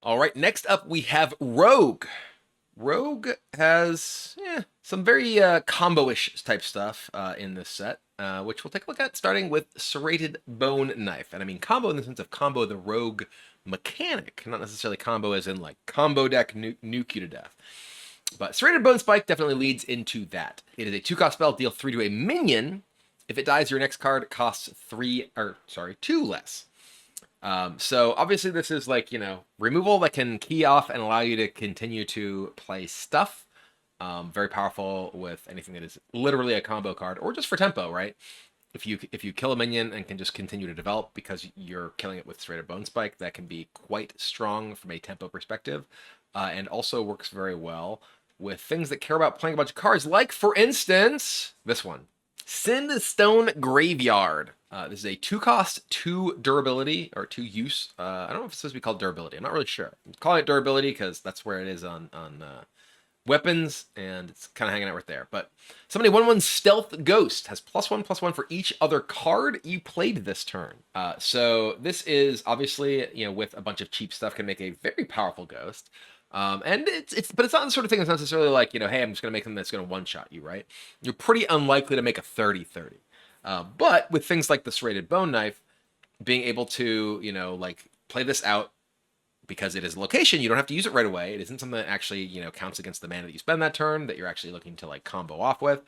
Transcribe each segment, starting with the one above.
All right, next up we have Rogue. Rogue has some very combo-ish type stuff in this set, which we'll take a look at, starting with Serrated Bone Knife. And I mean combo in the sense of combo the Rogue mechanic, not necessarily combo as in like combo deck nuke you to death. But Serrated Bone Spike definitely leads into that. It is a 2-cost spell, deal 3 to a minion. If it dies, your next card costs 2 less. So obviously this is like, removal that can key off and allow you to continue to play stuff. Very powerful with anything that is literally a combo card, or just for tempo, right? If you kill a minion and can just continue to develop because you're killing it with Serrated Bone Spike, that can be quite strong from a tempo perspective, and also works very well with things that care about playing a bunch of cards, like, for instance, this one. Sandstone Graveyard. This is a 2-cost, 2 durability, or 2 use. I don't know if it's supposed to be called durability. I'm not really sure. I'm calling it durability because that's where it is on weapons, and it's kind of hanging out right there. But somebody 1/1 Stealth Ghost has +1/+1 for each other card you played this turn. So this is obviously, with a bunch of cheap stuff, can make a very powerful ghost. And but it's not the sort of thing that's necessarily like, hey, I'm just gonna make something that's gonna one-shot you, right? You're pretty unlikely to make a 30/30. But with things like the Serrated Bone Knife, being able to, like, play this out because it is a location, you don't have to use it right away. It isn't something that actually, counts against the mana that you spend that turn that you're actually looking to like combo off with.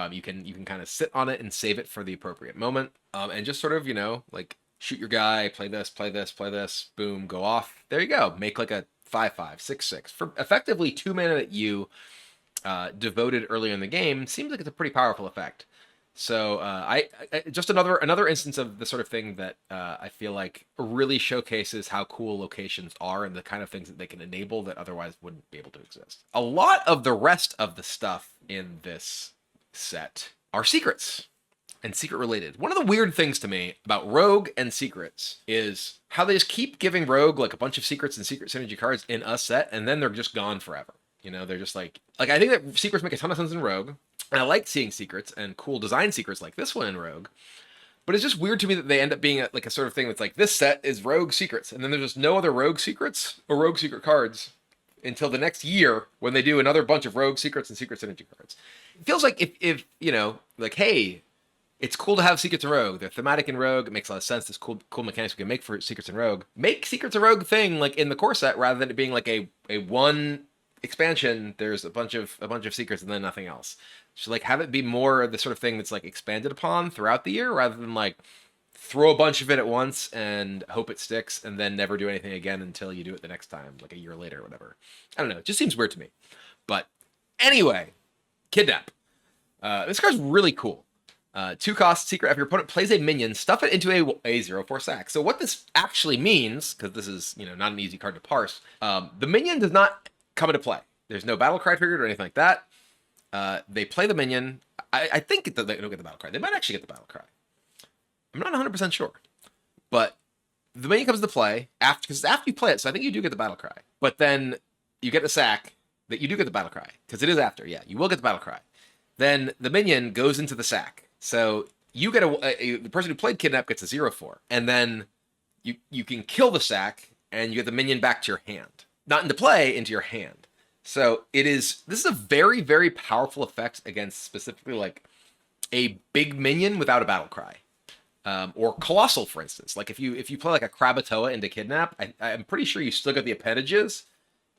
You can kind of sit on it and save it for the appropriate moment, and just sort of, like, shoot your guy, play this, play this, play this, boom, go off. There you go. Make like a 5/5, 6/6 for effectively 2 mana that you devoted earlier in the game. Seems like it's a pretty powerful effect. So I just another instance of the sort of thing that I feel like really showcases how cool locations are and the kind of things that they can enable that otherwise wouldn't be able to exist. A lot of the rest of the stuff in this set are secrets and secret related. One of the weird things to me about Rogue and secrets is how they just keep giving Rogue like a bunch of secrets and secret synergy cards in a set, and then they're just gone forever. They're just like I think that secrets make a ton of sense in Rogue, and I like seeing secrets and cool design secrets like this one in Rogue. But it's just weird to me that they end up being like a sort of thing that's like, this set is Rogue secrets, and then there's just no other Rogue secrets or Rogue secret cards until the next year when they do another bunch of Rogue secrets and secret synergy cards. It feels like if like, hey, it's cool to have Secrets in Rogue. They're thematic in Rogue. It makes a lot of sense. There's cool mechanics we can make for Secrets in Rogue. Make Secrets in Rogue thing like in the core set rather than it being like a one expansion. There's a bunch of secrets and then nothing else. So like have it be more the sort of thing that's like expanded upon throughout the year rather than like throw a bunch of it at once and hope it sticks and then never do anything again until you do it the next time, like a year later or whatever. I don't know. It just seems weird to me. But anyway, Kidnap. This card's really cool. 2-cost secret. If your opponent plays a minion, stuff it into a 0/4 sack. So what this actually means, because this is not an easy card to parse, the minion does not come into play. There's no battle cry triggered or anything like that. They play the minion. I think they don't get the battle cry. They might actually get the battle cry. I'm not 100% sure, but the minion comes into play because after you play it. So I think you do get the battle cry, but then you get the sack that you do get the battle cry because it is after. Yeah, you will get the battle cry. Then the minion goes into the sack. So you get the person who played Kidnap gets a 0/4, and then you can kill the sack and you get the minion back to your hand, not into play, into your hand. So this is a very, very powerful effect against specifically like a big minion without a battle cry, or Colossal, for instance. Like if you play like a Krakatoa into Kidnap, I'm pretty sure you still get the appendages,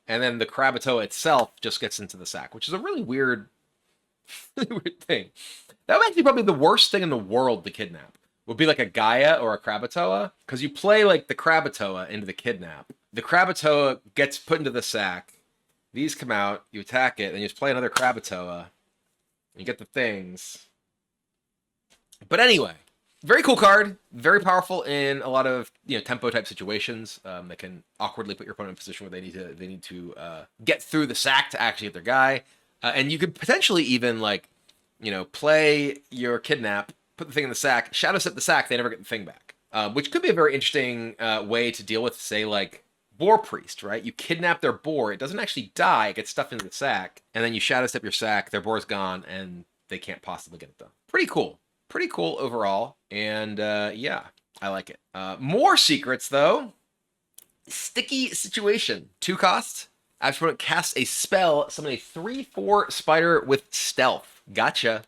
and then the Krakatoa itself just gets into the sack, which is a really weird, weird thing. That would actually probably be the worst thing in the world to Kidnap. Would be like a Gaia or a Krakatoa, because you play like the Krakatoa into the Kidnap. The Krakatoa gets put into the sack. These come out, you attack it, then you just play another Krakatoa. You get the things. But anyway, very cool card, very powerful in a lot of tempo type situations that can awkwardly put your opponent in a position where they need to get through the sack to actually get their guy, and you could potentially even like play your Kidnap, put the thing in the sack, shadow step the sack, they never get the thing back, which could be a very interesting way to deal with, say, like Boar Priest, right? You kidnap their boar, it doesn't actually die, it gets stuffed into the sack, and then you shadow step your sack, their boar's gone, and they can't possibly get it done. Pretty cool overall, and yeah, I like it. More secrets though. Sticky Situation. 2 cost. After opponent casts a spell, summon a 3/4 spider with stealth. Gotcha.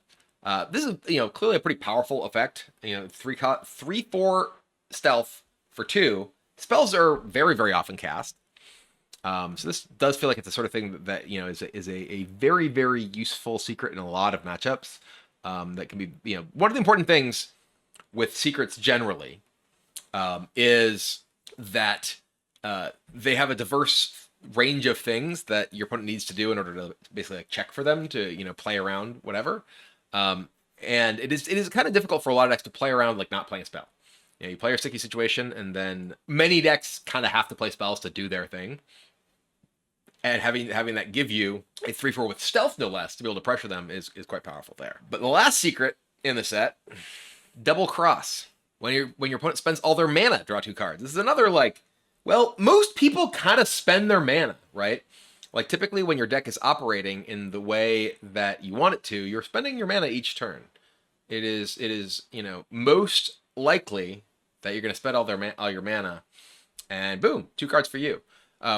This is, clearly a pretty powerful effect. 3/4 stealth for 2. Spells are very, very often cast. So this does feel like it's the sort of thing that is a very, very useful secret in a lot of matchups. That can be, one of the important things with secrets generally is that they have a diverse range of things that your opponent needs to do in order to basically like check for them to play around whatever. And it is kind of difficult for a lot of decks to play around like not playing a spell. You play your Sticky Situation, and then many decks kind of have to play spells to do their thing. And having that give you a 3/4 with stealth, no less, to be able to pressure them is quite powerful there. But the last secret in the set, Double Cross. When your opponent spends all their mana, draw 2 cards. This is another most people kind of spend their mana, right? Like typically when your deck is operating in the way that you want it to, you're spending your mana each turn. It is most likely that you're going to spend all your mana, and boom, 2 cards for you.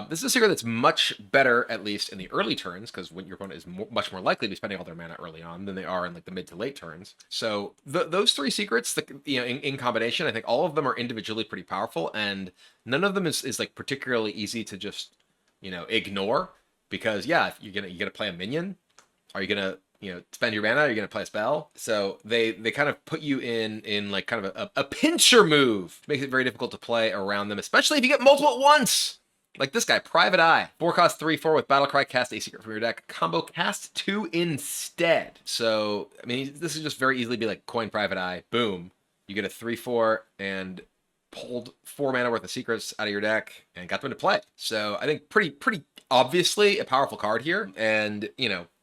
This is a secret that's much better, at least in the early turns, because when your opponent is much more likely to be spending all their mana early on than they are in like the mid to late turns. So those 3 secrets, in combination, I think all of them are individually pretty powerful, and none of them is like particularly easy to just ignore, because if you're gonna play a minion, are you gonna spend your mana? Are you gonna play a spell? So they kind of put you in like kind of a pincher move. Makes it very difficult to play around them, especially if you get multiple at once. Like this guy, Private Eye. 4 cost 3/4 with Battlecry, cast a secret from your deck. Combo cast 2 instead. So, I mean, this is just very easily be like coin Private Eye. Boom. You get a 3/4 and pulled 4 mana worth of secrets out of your deck and got them to play. So I think pretty obviously a powerful card here. And,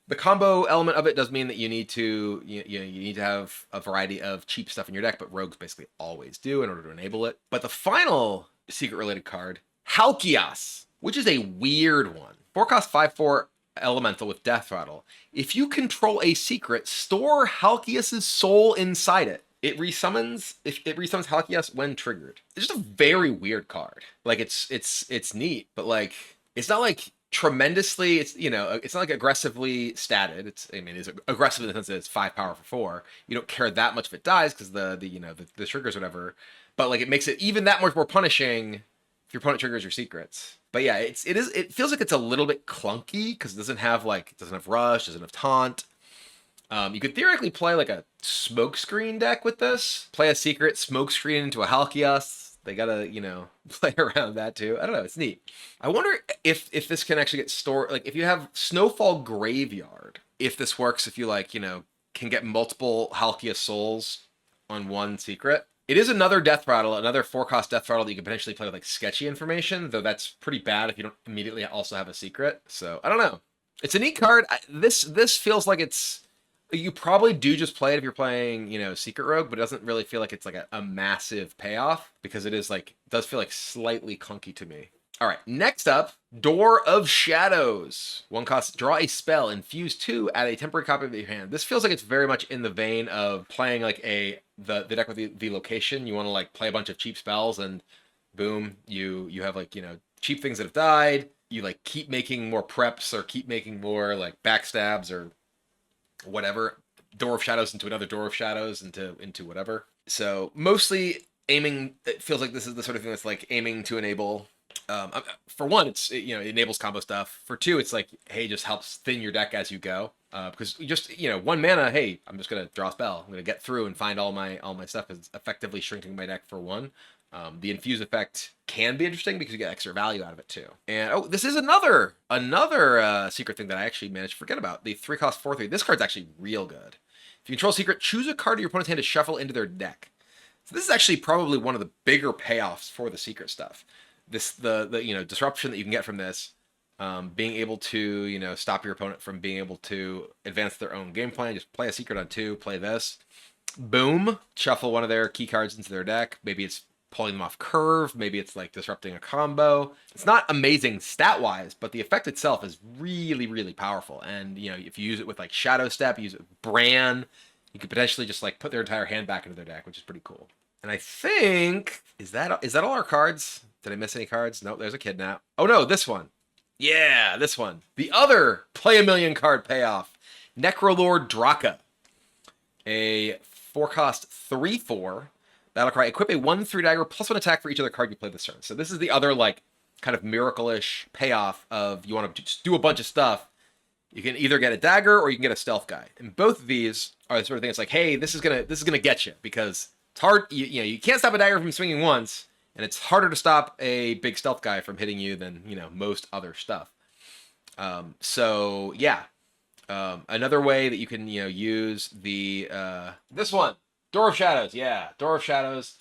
the combo element of it does mean that you need to you need to have a variety of cheap stuff in your deck, but rogues basically always do in order to enable it. But the final secret related card, Halkias, which is a weird one. 4 cost 5/4 elemental with Death Rattle. If you control a secret, store Halkias' soul inside it. It resummons Halkias when triggered. It's just a very weird card. Like it's neat, but like it's not like tremendously, it's not like aggressively statted. It's aggressive in the sense that it's 5 power for 4. You don't care that much if it dies because the triggers or whatever. But like it makes it even that much more punishing if your opponent triggers your secrets. But yeah, it feels like it's a little bit clunky because it doesn't have rush, doesn't have taunt. You could theoretically play like a smokescreen deck with this. Play a secret, smokescreen into a Halkias. They gotta, play around that too. I don't know, it's neat. I wonder if this can actually get stored, like if you have Snowfall Graveyard, if this works, if you can get multiple Halkias souls on one secret. It is another Death Rattle, another 4-cost Death Rattle that you can potentially play with like sketchy information, though that's pretty bad if you don't immediately also have a secret. So I don't know. It's a neat card. This feels like you probably do just play it if you're playing, Secret Rogue, but it doesn't really feel like it's like a massive payoff because it does feel like slightly clunky to me. All right, next up, Door of Shadows. 1 cost, draw a spell, infuse 2, add a temporary copy of your hand. This feels like it's very much in the vein of playing like the deck with the location. You want to like play a bunch of cheap spells and boom, you have like, cheap things that have died. You like keep making more preps or keep making more like backstabs or whatever. Door of Shadows into another Door of Shadows into whatever. So mostly aiming, it feels like this is the sort of thing that's like aiming to enable. For one, it enables combo stuff. For 2, it's like, hey, just helps thin your deck as you go. Because just 1 mana, hey, I'm just gonna draw a spell. I'm gonna get through and find all my stuff. Is effectively shrinking my deck for 1. The infuse effect can be interesting because you get extra value out of it too. And this is another secret thing that I actually managed to forget about. The 3 cost 4/3. This card's actually real good. If you control secret, choose a card of your opponent's hand to shuffle into their deck. So this is actually probably one of the bigger payoffs for the secret stuff. The disruption that you can get from this, being able to stop your opponent from being able to advance their own game plan. Just play a secret on 2, play this, boom, shuffle one of their key cards into their deck. Maybe it's pulling them off curve, maybe it's like disrupting a combo. It's not amazing stat wise, but the effect itself is really, really powerful. And if you use it with like Shadow Step, use it with Bran, you could potentially just like put their entire hand back into their deck, which is pretty cool. And I think is that all our cards? Did I miss any cards? Nope, there's a kidnap. Oh no, this one. Yeah, this one. The other play a million card payoff. Necrolord Draka. A 4-cost 3/4 battlecry. Equip a 1/3 dagger plus 1 attack for each other card you play this turn. So this is the other like kind of miracle-ish payoff of you want to just do a bunch of stuff. You can either get a dagger or you can get a stealth guide. And both of these are the sort of thing. It's like, hey, this is gonna get you because it's hard. You can't stop a dagger from swinging once, and it's harder to stop a big stealth guy from hitting you than most other stuff. So yeah, another way that you can use the this one, Door of Shadows. Yeah, Door of Shadows.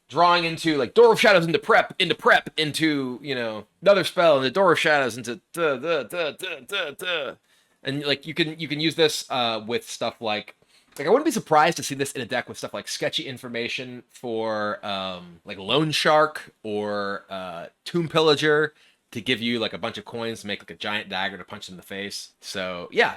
Drawing into like Door of Shadows into prep into another spell and the Door of Shadows into and like you can use this with stuff like I wouldn't be surprised to see this in a deck with stuff like sketchy information for like Loan Shark or Tomb Pillager to give you like a bunch of coins to make like a giant dagger to punch in the face. So yeah,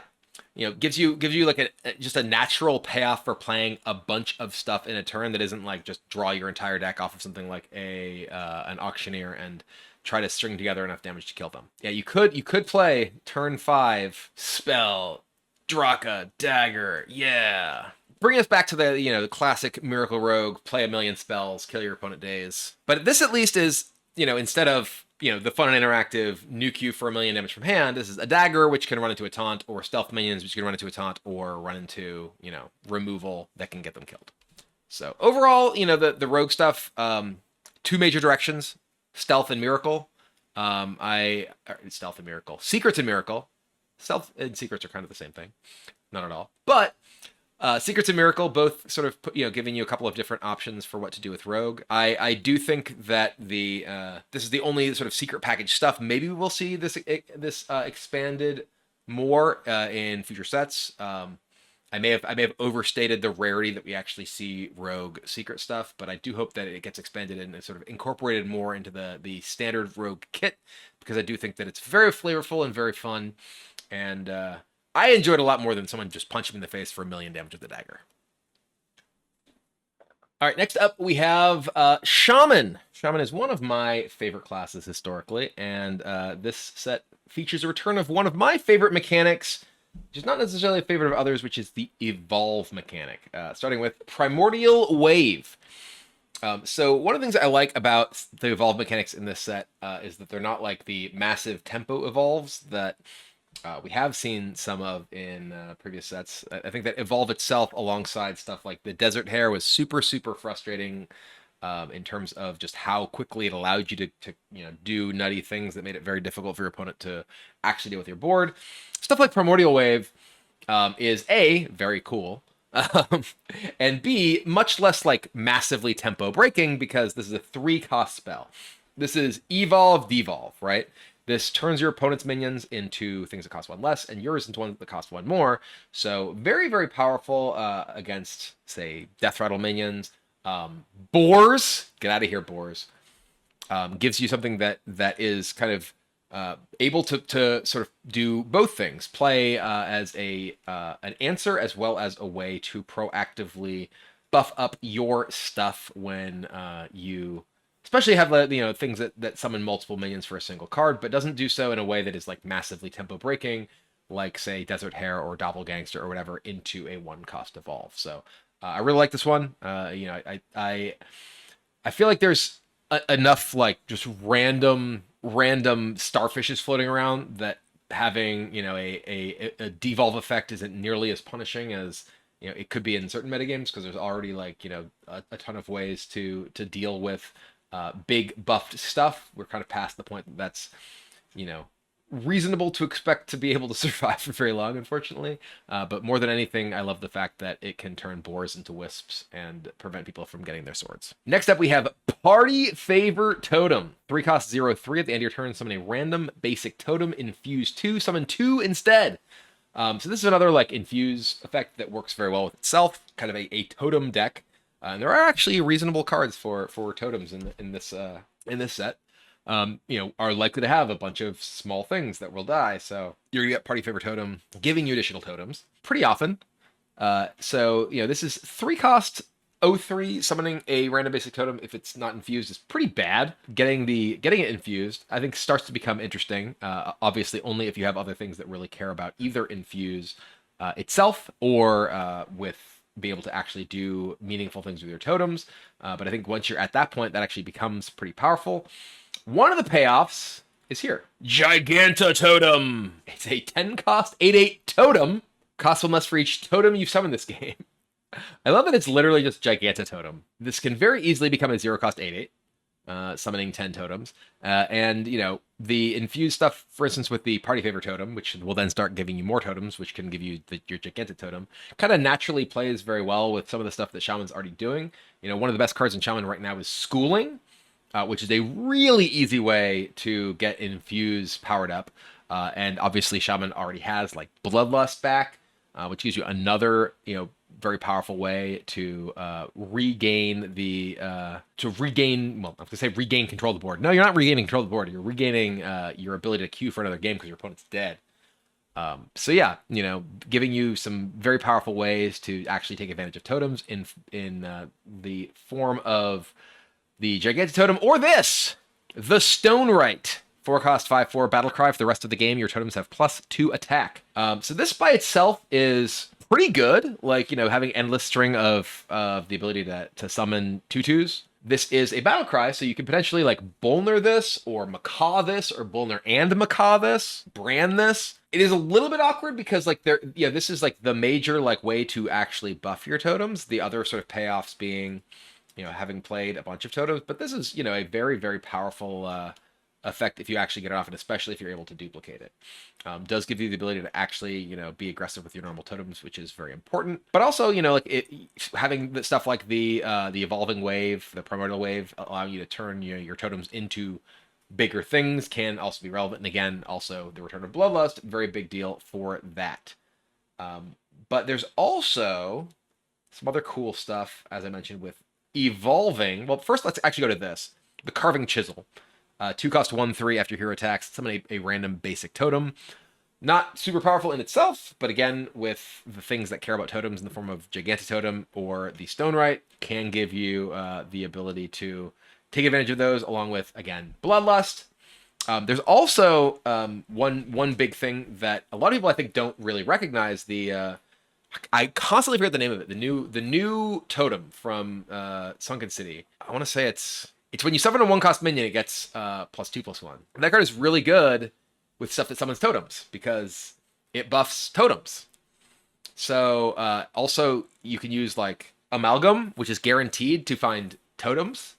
gives you like just a natural payoff for playing a bunch of stuff in a turn that isn't like just draw your entire deck off of something like an Auctioneer and try to string together enough damage to kill them. Yeah, you could play turn 5 spell Draka dagger. Yeah. Bring us back to the classic Miracle Rogue, play a million spells, kill your opponent days. But this at least is, instead of the fun and interactive nuke you for a million damage from hand, this is a dagger, which can run into a taunt, or stealth minions, which can run into a taunt, or run into, removal that can get them killed. So overall, the rogue stuff, 2 major directions, stealth and miracle. Stealth and miracle. Secrets and miracle. Stealth and secrets are kind of the same thing. Not at all. But Secrets and Miracle both sort of giving you a couple of different options for what to do with Rogue. I do think that this is the only sort of secret package stuff. Maybe we'll see this expanded more in future sets. I may have overstated the rarity that we actually see Rogue secret stuff, but I do hope that it gets expanded and sort of incorporated more into the standard Rogue kit, because I do think that it's very flavorful and very fun, and I enjoyed it a lot more than someone just punching me in the face for a million damage with the dagger. All right, next up we have Shaman. Shaman is one of my favorite classes historically, and this set features a return of one of my favorite mechanics, which is not necessarily a favorite of others, which is the Evolve mechanic, starting with Primordial Wave. So one of the things I like about the Evolve mechanics in this set is that they're not like the massive tempo evolves that we have seen some of in previous sets. I think that Evolve itself, alongside stuff like the Desert Hare, was super, super frustrating in terms of just how quickly it allowed you to do nutty things that made it very difficult for your opponent to actually deal with your board. Stuff like Primordial Wave is A, very cool, and B, much less like massively tempo breaking, because this is a 3-cost spell. This is Evolve, Devolve, right? This turns your opponent's minions into things that cost 1 less, and yours into ones that cost 1 more. So very, very powerful against, say, Death Rattle minions. Boars, get out of here, Boars. Gives you something that is kind of able to sort of do both things. Play as an answer as well as a way to proactively buff up your stuff when you... especially have things that summon multiple minions for a single card, but doesn't do so in a way that is like massively tempo breaking, like say Desert Hare or Doppelgangster or whatever, into a 1-cost evolve. So I really like this one. I feel like there's enough like just random starfishes floating around that having a devolve effect isn't nearly as punishing as it could be in certain metagames, because there's already like a ton of ways to deal with big buffed stuff. We're kind of past the point that's reasonable to expect to be able to survive for very long, unfortunately. But more than anything, I love the fact that it can turn boars into wisps and prevent people from getting their swords. Next up, we have Party Favor Totem. 3-cost 0/3. At the end of your turn, summon a random basic totem. Infuse 2. Summon 2 instead. So this is another like infuse effect that works very well with itself. Kind of a totem deck. And there are actually reasonable cards for totems in this set. Are likely to have a bunch of small things that will die. So you're gonna get Party Favor Totem, giving you additional totems pretty often. So this is 3-cost O3 summoning a random basic totem if it's not infused is pretty bad. Getting it infused, I think, starts to become interesting. Obviously, only if you have other things that really care about either infuse itself or with being able to actually do meaningful things with your totems. But I think once you're at that point, that actually becomes pretty powerful. One of the payoffs is here. Giganta Totem. It's a 10 cost 8/8 totem. Costs 1 less for each totem you've summoned this game. I love that it's literally just Giganta Totem. This can very easily become a 0 cost 8/8, summoning 10 totems. And, you know, the infused stuff, for instance, with the Party Favor Totem, which will then start giving you more totems, which can give you your Giganta Totem, kind of naturally plays very well with some of the stuff that Shaman's already doing. You know, one of the best cards in Shaman right now is Schooling, which is a really easy way to get Infuse powered up. And obviously Shaman already has, like, Bloodlust back, which gives you another, you know, very powerful way to regain well, I was gonna say regain control of the board. No, you're not regaining control of the board. You're regaining your ability to queue for another game because your opponent's dead. So yeah, you know, giving you some very powerful ways to actually take advantage of totems in the form of the Gigantic Totem or the Stone Right. 4 cost 5/4 battle cry. For the rest of the game, your totems have +2 attack. So this by itself is pretty good. Like, you know, having endless string of the ability to summon 2/2s. This is a battle cry, so you can potentially like Bolner this or Macaw this or Bolner and Macaw this, brand this. It is a little bit awkward because like this is like the major like way to actually buff your totems. The other sort of payoffs being, you know, having played a bunch of totems, but this is, you know, a very, very powerful effect if you actually get it off, and especially if you're able to duplicate it. Does give you the ability to actually, you know, be aggressive with your normal totems, which is very important. But also, you know, like having the stuff like the evolving wave, the primordial wave, allowing you to turn, you know, your totems into bigger things can also be relevant. And again, also the return of Bloodlust, very big deal for that. But there's also some other cool stuff, as I mentioned, with evolving. Well, first let's actually go to this. The Carving Chisel. 2 cost 1/3 after hero attacks. Summon a random basic totem. Not super powerful in itself, but again, with the things that care about totems in the form of Gigantic Totem or the Stone Right, can give you the ability to take advantage of those, along with, again, Bloodlust. There's also one big thing that a lot of people, I think, don't really recognize. I constantly forget the name of it. The new totem from Sunken City. I want to say it's when you summon a 1-cost minion, it gets +2/+1. And that card is really good with stuff that summons totems because it buffs totems. So also you can use like Amalgam, which is guaranteed to find totems.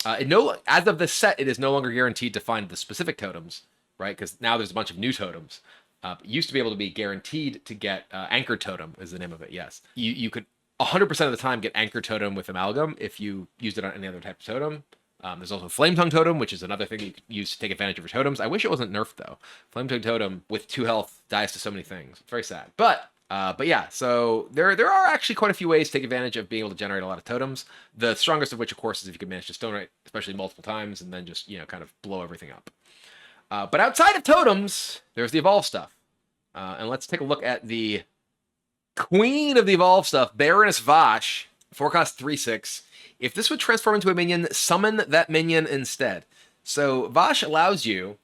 As of this set, it is no longer guaranteed to find the specific totems, right? Because now there's a bunch of new totems. It used to be able to be guaranteed to get Anchor Totem is the name of it, yes. You could 100% of the time get Anchor Totem with Amalgam if you used it on any other type of totem. There's also Flame Tongue Totem, which is another thing you can use to take advantage of your totems. I wish it wasn't nerfed, though. Flame Tongue Totem with 2 health dies to so many things. It's very sad. But yeah, so there are actually quite a few ways to take advantage of being able to generate a lot of totems. The strongest of which, of course, is if you can manage to Stone Right, especially multiple times, and then just, you know, kind of blow everything up. But outside of totems, there's the Evolve stuff. And let's take a look at the queen of the Evolve stuff, Baroness Vashj, 4 cost 3/6. If this would transform into a minion, summon that minion instead. So Vashj allows you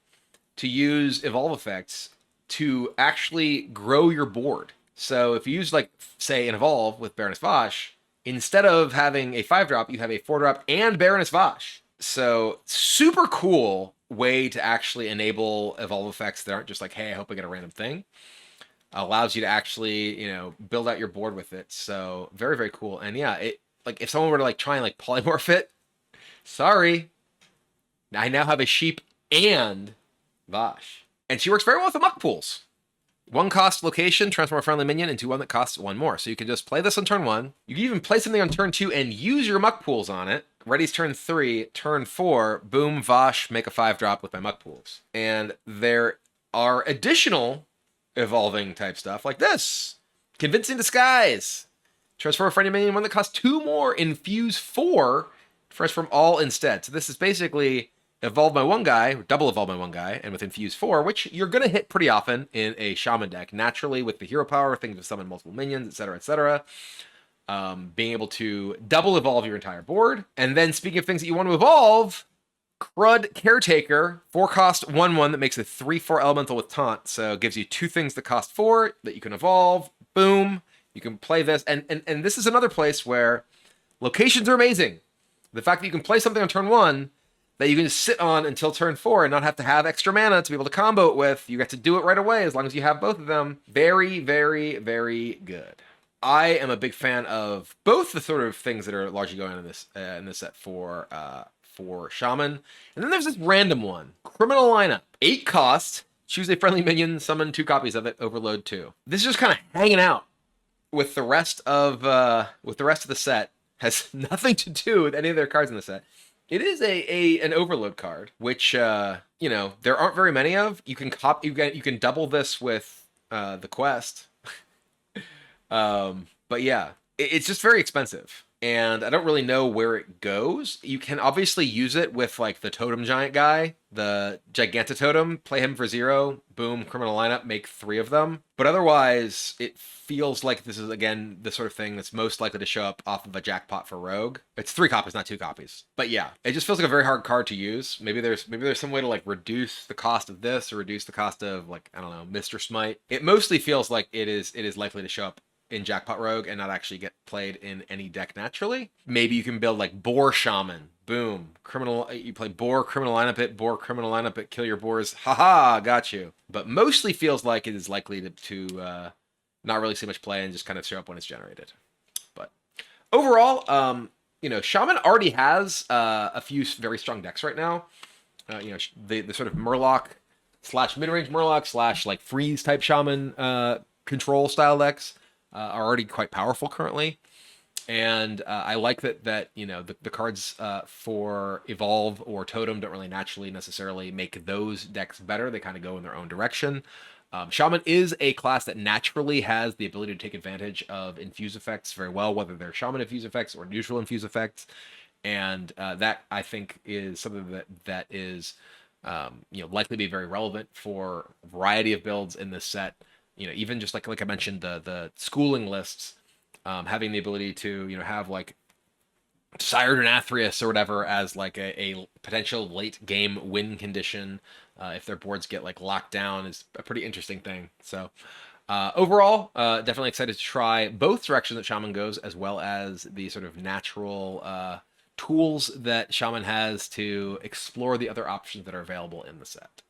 to use Evolve effects to actually grow your board. So if you use, like, say, an Evolve with Baroness Vashj, instead of having a 5-drop, you have a 4-drop and Baroness Vashj. So super cool way to actually enable Evolve effects that aren't just like, hey, I hope I get a random thing. Allows you to actually, you know, build out your board with it. So very, very cool. And yeah, like if someone were to like try and like polymorph it, sorry, I now have a sheep and Vashj. And she works very well with the muck pools. 1-cost location, transform a friendly minion into one that costs 1 more. So you can just play this on turn 1. You can even play something on turn 2 and use your muck pools on it. Ready's turn 3, turn 4, boom, Vashj, make a 5-drop with my muck pools. And there are additional evolving type stuff like this. Convincing Disguise. Transform a friendly minion, one that costs 2 more, infuse 4, transform all instead. So this is basically evolve my one guy, double evolve my one guy, and with infuse 4, which you're going to hit pretty often in a Shaman deck, naturally with the hero power, things to summon multiple minions, etc., etc. being able to double evolve your entire board. And then speaking of things that you want to evolve, Crud Caretaker, 4-cost 1/1 that makes a 3/4 elemental with taunt. So it gives you 2 things that cost 4 that you can evolve. Boom. You can play this. And this is another place where locations are amazing. The fact that you can play something on turn 1 that you can just sit on until turn 4 and not have to have extra mana to be able to combo it with. You get to do it right away as long as you have both of them. Very, very, very good. I am a big fan of both the sort of things that are largely going on in this set for Shaman. And then there's this random one. Criminal lineup. 8 cost. Choose a friendly minion, summon 2 copies of it, overload 2. This is just kind of hanging out with the rest of the set. Has nothing to do with any of their cards in the set. It is an overload card, which there aren't very many of. You can double this with the quest. But yeah, it's just very expensive. And I don't really know where it goes. You can obviously use it with like the Totem Giant guy, the Gigantatotem, play him for 0, boom, criminal lineup, make 3 of them. But otherwise, it feels like this is, again, the sort of thing that's most likely to show up off of a jackpot for Rogue. It's 3 copies, not 2 copies. But yeah, it just feels like a very hard card to use. Maybe there's some way to like reduce the cost of this or reduce the cost of, like, I don't know, Mr. Smite. It mostly feels like it is likely to show up in Jackpot Rogue and not actually get played in any deck naturally. Maybe you can build like Boar Shaman. Boom. You play Boar, criminal lineup it, Boar, criminal lineup it, kill your boars. Haha, got you. But mostly feels like it is likely to not really see much play and just kind of show up when it's generated. But overall, Shaman already has a few very strong decks right now. The sort of Murloc / mid-range Murloc / like freeze type Shaman control style decks are already quite powerful currently. And I like that the cards for Evolve or Totem don't really naturally necessarily make those decks better. They kind of go in their own direction. Shaman is a class that naturally has the ability to take advantage of infuse effects very well, whether they're Shaman infuse effects or neutral infuse effects. And that, I think, is something that is likely to be very relevant for a variety of builds in this set. Even just like I mentioned, the schooling lists, having the ability to have like Sired or Nathria or whatever as like a potential late game win condition if their boards get like locked down is a pretty interesting thing. So overall, definitely excited to try both directions that Shaman goes, as well as the sort of natural tools that Shaman has to explore the other options that are available in the set.